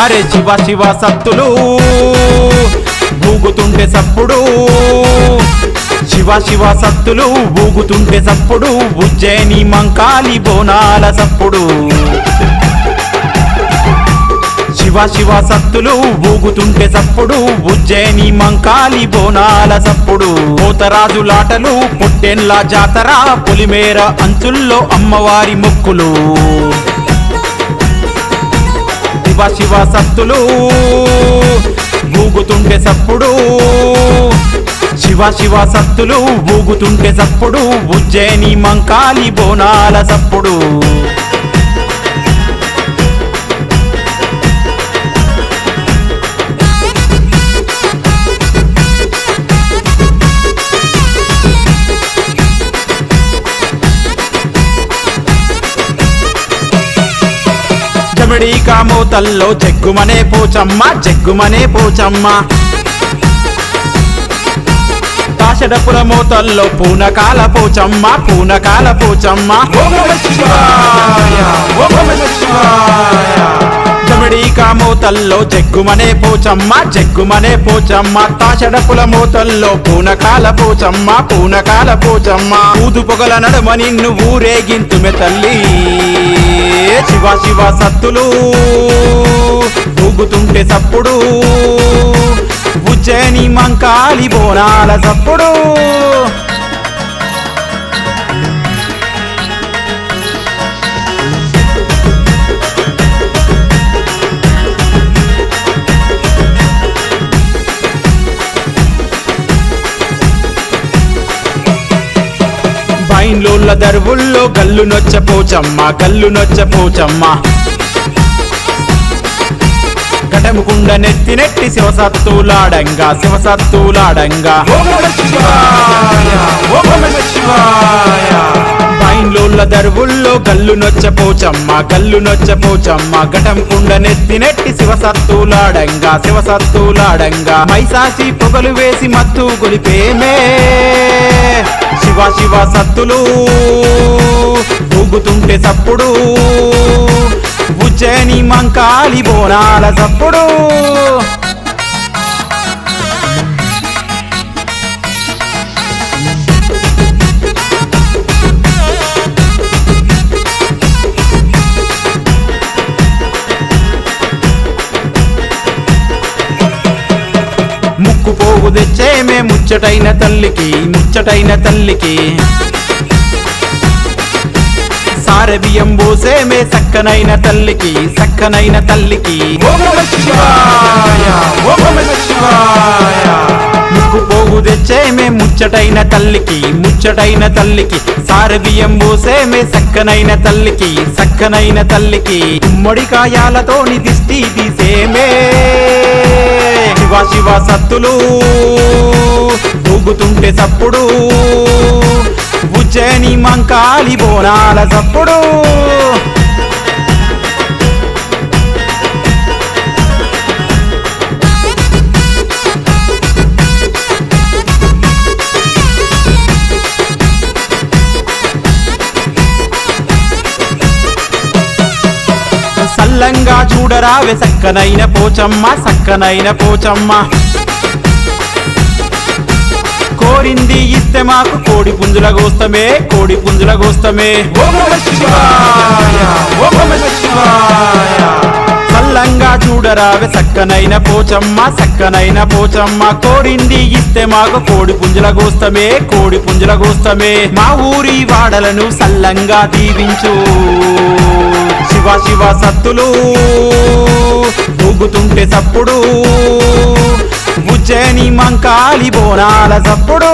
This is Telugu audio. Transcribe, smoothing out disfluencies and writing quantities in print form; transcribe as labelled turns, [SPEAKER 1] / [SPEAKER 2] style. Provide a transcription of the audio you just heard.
[SPEAKER 1] అరే శివ శివ సత్తులు ఊగుతుంటే సప్పుడు, శివ శివ సత్తులు ఊగుతుంటే సప్పుడు, ఉజ్జయిని మంకాళి బోనాల సప్పుడు. శివ శివ సత్తులు ఊగుతుంటే సప్పుడు, ఉజ్జయిని మంకాళి బోనాల సప్పుడు. పోతరాజులాటలు పొట్టెన్ల జాతర, పొలిమేర అంచుల్లో అమ్మవారి మొక్కులు. శివ శివ సత్తులు ఊగుతుంటే సప్పుడు, శివ శివ సత్తులు ఊగుతుంటే సప్పుడు, ఉజ్జయిని మంకాళి బోనాల సప్పుడు. జమడికా మోతల్లో జగ్గుమనే పోచమ్మ, జగ్గుమనే పోచమ్మ. తాషడపుల మోతల్లో పూనకాల పోచమ్మ, పూనకాల పోచమ్మ. జమడికా మోతల్లో జగ్గుమనే పోచమ్మ, జగ్గుమనే పోచమ్మ. తాషడపుల మోతల్లో పూనకాల పోచమ్మ, పూనకాల పోచమ్మ. ఊదు పొగల నడుమ నిన్ను ఊరేగింతుమె తల్లి. శివ శివ సత్తులు ఊగుతుంటే సప్పుడు, ఉజ్జయిని మంకాళి బోనాల సప్పుడు. బైన్లోళ్ళ దరువుల్లో గల్లు నొచ్చ పోచమ్మ, గల్లు నొచ్చ పోచమ్మ. కటముకుండ నెత్తి నెట్టి శివసత్తులాడంగా, శివసత్తులాడంగా. బైన్లోళ్ళ దరువుల్లో గల్లు నొచ్చ పోచమ్మ, గల్లు నొచ్చ పోచమ్మ. ఘటంకుండ నెత్తి నెట్టి శివసత్తులాడంగా, శివసత్తులాడంగా. మైసాసి పొగలు వేసి మత్తు గొలిపేమే. శివ శివ సత్తులు ఊగుతుంటే సప్పుడు, ఉజ్జయిని మంకాళి బోనాల సప్పుడు. ముక్కు పోగు తెచ్చేమే ముచ్చటైన తల్లికి, ముచ్చటైన తల్లికి. సారె బియ్యం పోసేమే సక్కనైన తల్లికి, సక్కనైన తల్లికి. ముక్కు పోగు తెచ్చేమే ముచ్చటైన తల్లికి, ముచ్చటైన తల్లికి. సారె బియ్యం పోసేమే సక్కనైన తల్లికి, సక్కనైన తల్లికి. గుమ్మడికాయాలతోని దిష్టి తీసేమే. శివ శివ సత్తులు ఊగుతుంటే సప్పుడు, ఉజ్జయిని మంకాళి బోనాల సప్పుడు. సల్లంగా చూడరావే సక్కనైన పోచమ్మ, సక్కనైన పోచమ్మ. కోరింది ఇస్తే మాకు కోడి పుంజుల గోస్తమే, కోడి పుంజుల గోస్తమే. సల్లంగా చూడరావే సక్కనైన పోచమ్మ, సక్కనైన పోచమ్మ. కోరింది ఇస్తే మాకు కోడి పుంజుల గోస్తమే, కోడి పుంజుల గోస్తమే. మా ఊరి వాడలను సల్లంగా దీవించు. శివ శివ సత్తులు ఊగుతుంటే సప్పుడు, ఉజ్జయిని మంకాళి బోనాల సప్పుడు.